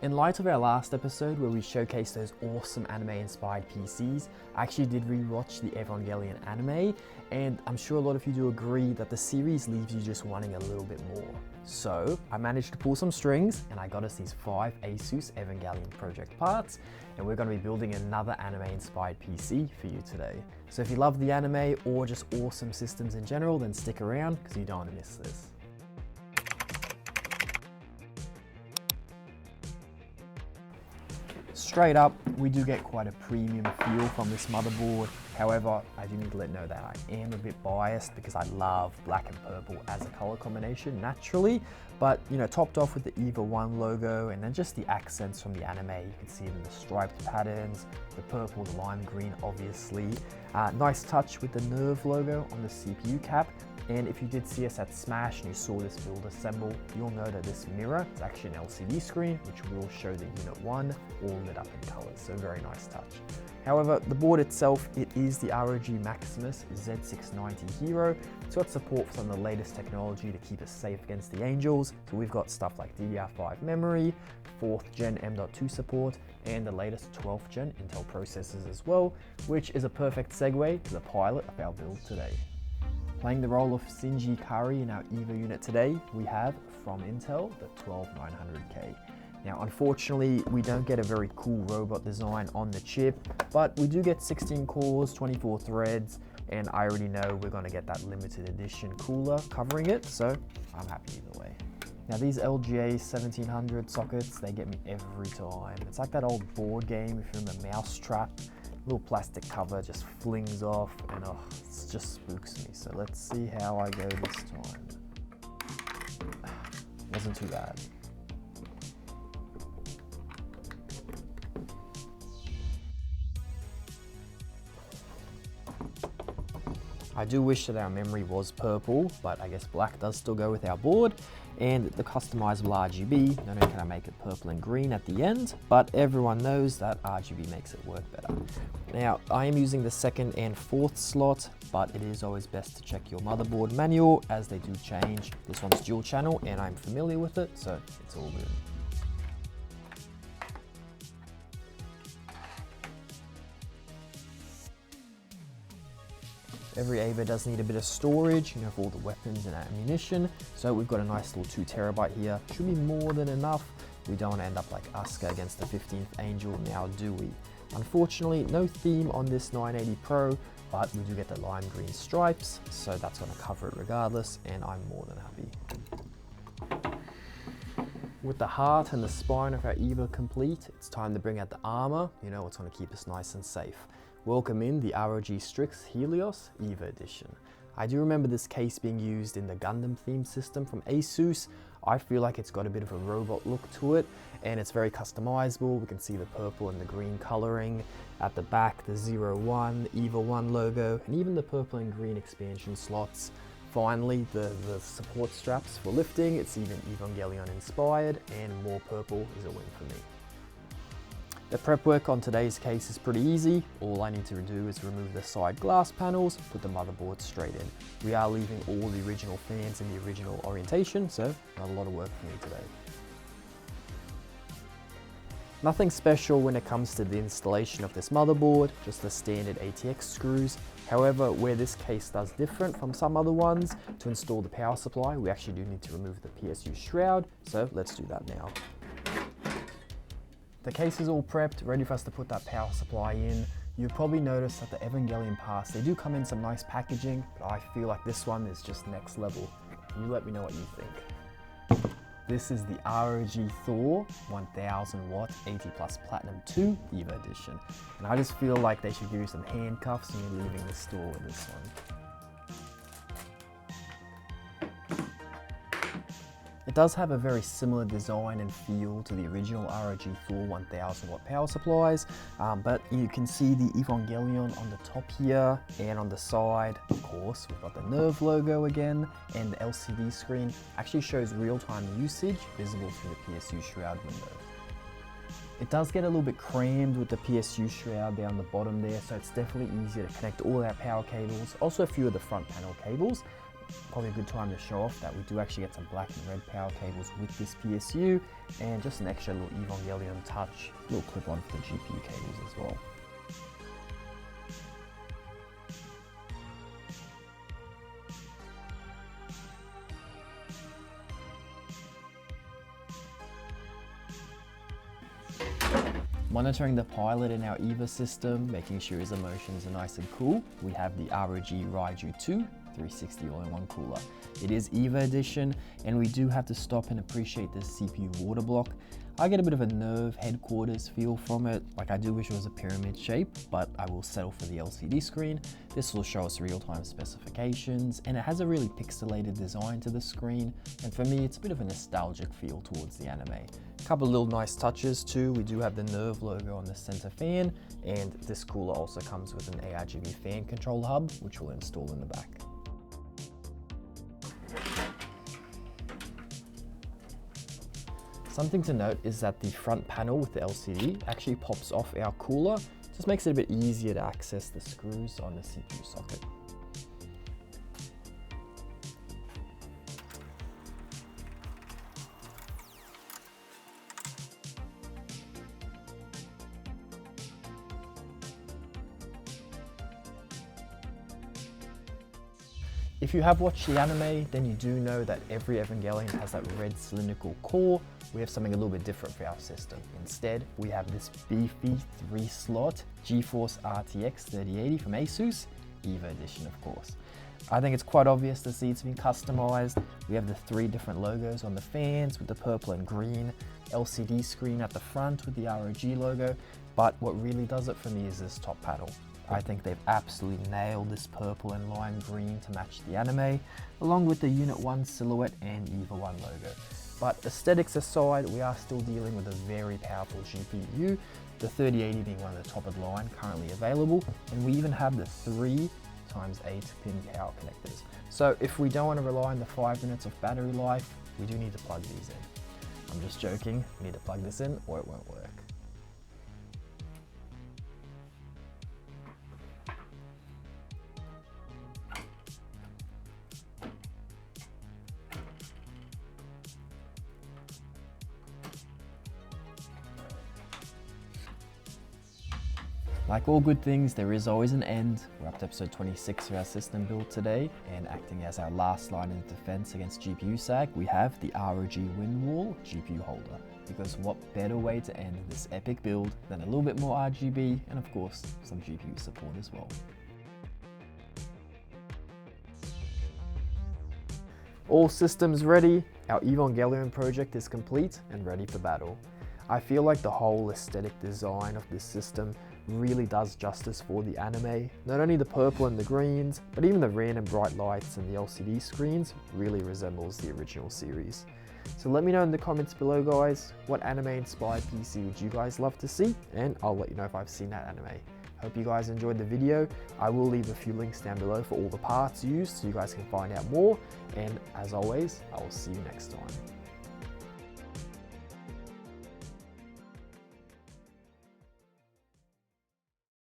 In light of our last episode where we showcased those awesome anime-inspired PCs, I actually did rewatch the Evangelion anime, and I'm sure a lot of you do agree that the series leaves you just wanting a little bit more. So I managed to pull some strings and I got us these 5 ASUS EVANGELION Project parts, and we're going to be building another anime-inspired PC for you today. So if you love the anime or just awesome systems in general, then stick around because you don't want to miss this. Straight up, we do get quite a premium feel from this motherboard. However, I do need to let you know that I am a bit biased because I love black and purple as a color combination naturally. But you know, topped off with the EVA 1 logo and then just the accents from the anime. You can see it in the striped patterns, the purple, the lime green obviously. Nice touch with the Nerve logo on the CPU cap. And if you did see us at Smash and you saw this build assemble, you'll know that this mirror is actually an LCD screen, which will show the Unit 1 all lit up in colors, so very nice touch. However, the board itself, it is the ROG MAXIMUS Z690 Hero. It's got support for some of the latest technology to keep us safe against the angels. So we've got stuff like DDR5 memory, 4th gen M.2 support, and the latest 12th gen Intel processors as well, which is a perfect segue to the pilot of our build today. Playing the role of Shinji Kari in our EVA unit today, we have, from Intel, the 12900K. Now, unfortunately, we don't get a very cool robot design on the chip, but we do get 16 cores, 24 threads, and I already know we're going to get that limited edition cooler covering it, so I'm happy either way. Now, these LGA 1700 sockets, they get me every time. It's like that old board game, if you're in the Mousetrap. Little plastic cover just flings off and it just spooks me. So let's see how I go this time. Wasn't too bad. I do wish that our memory was purple, but I guess black does still go with our board. And the customizable aRGB, not only can I make it purple and green at the end, but everyone knows that aRGB makes it work better. Now, I am using the 2nd and 4th slot, but it is always best to check your motherboard manual as they do change. This one's dual channel and I'm familiar with it, so it's all good. Every EVA does need a bit of storage, you know, for all the weapons and ammunition. So we've got a nice little 2TB here. Should be more than enough. We don't want to end up like Asuka against the 15th Angel, now do we? Unfortunately, no theme on this 980 Pro, but we do get the lime green stripes, so that's going to cover it regardless, and I'm more than happy. With the heart and the spine of our EVA complete, it's time to bring out the armor, you know, what's going to keep us nice and safe. Welcome in the ROG Strix Helios EVA Edition. I do remember this case being used in the Gundam theme system from ASUS. I feel like it's got a bit of a robot look to it and it's very customizable. We can see the purple and the green coloring. At the back, the 01, EVA 1 logo, and even the purple and green expansion slots. Finally, the support straps for lifting. It's even Evangelion inspired, and more purple is a win for me. The prep work on today's case is pretty easy. All I need to do is remove the side glass panels, put the motherboard straight in. We are leaving all the original fans in the original orientation, so not a lot of work for me today. Nothing special when it comes to the installation of this motherboard, just the standard ATX screws. However, where this case does different from some other ones, to install the power supply, we actually do need to remove the PSU shroud, so let's do that now. The case is all prepped, ready for us to put that power supply in. You'll probably notice that the Evangelion parts, they do come in some nice packaging, but I feel like this one is just next level. You let me know what you think. This is the ROG THOR 1000 watt 80 plus Platinum 2 EVA Edition. And I just feel like they should give you some handcuffs when you're leaving the store with this one. It does have a very similar design and feel to the original ROG THOR 1000 watt power supplies, but you can see the Evangelion on the top here and on the side. Of course, we've got the Nerve logo again, and the LCD screen actually shows real-time usage visible through the PSU shroud window. It does get a little bit crammed with the PSU shroud down the bottom there, so it's definitely easier to connect all our power cables, also a few of the front panel cables. probably a good time to show off that we do actually get some black and red power cables with this PSU, and just an extra little EVANGELION touch, little clip-on for the GPU cables as well. Monitoring the pilot in our EVA system, making sure his emotions are nice and cool, we have the ROG Ryujin 2 360 all-in-one cooler. It is EVA edition, and we do have to stop and appreciate this CPU water block. I get a bit of a Nerve headquarters feel from it, like I do wish it was a pyramid shape, but I will settle for the LCD screen. This will show us real-time specifications, and it has a really pixelated design to the screen, and for me it's a bit of a nostalgic feel towards the anime. A couple of little nice touches too. We do have the Nerve logo on the center fan, and this cooler also comes with an aRGB fan control hub, which we'll install in the back. Something to note is that the front panel with the LCD actually pops off our cooler. Just makes it a bit easier to access the screws on the CPU socket. If you have watched the anime, then you do know that every Evangelion has that red cylindrical core. We have something a little bit different for our system. Instead, we have this beefy 3-slot GeForce RTX 3080 from ASUS, EVA edition of course. I think it's quite obvious to see it's been customized. We have the 3 different logos on the fans with the purple and green, LCD screen at the front with the ROG logo, but what really does it for me is this top panel. I think they've absolutely nailed this purple and lime green to match the anime, along with the Unit 1 silhouette and EVA 1 logo. But aesthetics aside, we are still dealing with a very powerful GPU, the 3080 being one of the top of the line currently available, and we even have the 3x8 pin power connectors. So if we don't want to rely on the 5 minutes of battery life, we do need to plug these in. I'm just joking, we need to plug this in or it won't work. Like all good things, there is always an end. We're up to episode 26 of our system build today, and acting as our last line of defense against GPU sag, we have the ROG Wingwall GPU holder. Because what better way to end this epic build than a little bit more RGB and of course some GPU support as well. All systems ready, our EVANGELION project is complete and ready for battle. I feel like the whole aesthetic design of this system really does justice for the anime. Not only the purple and the greens, but even the random bright lights and the LCD screens really resembles the original series. So let me know in the comments below guys, what anime inspired PC would you guys love to see, and I'll let you know if I've seen that anime. Hope you guys enjoyed the video. I will leave a few links down below for all the parts used so you guys can find out more, and as always, I will see you next time.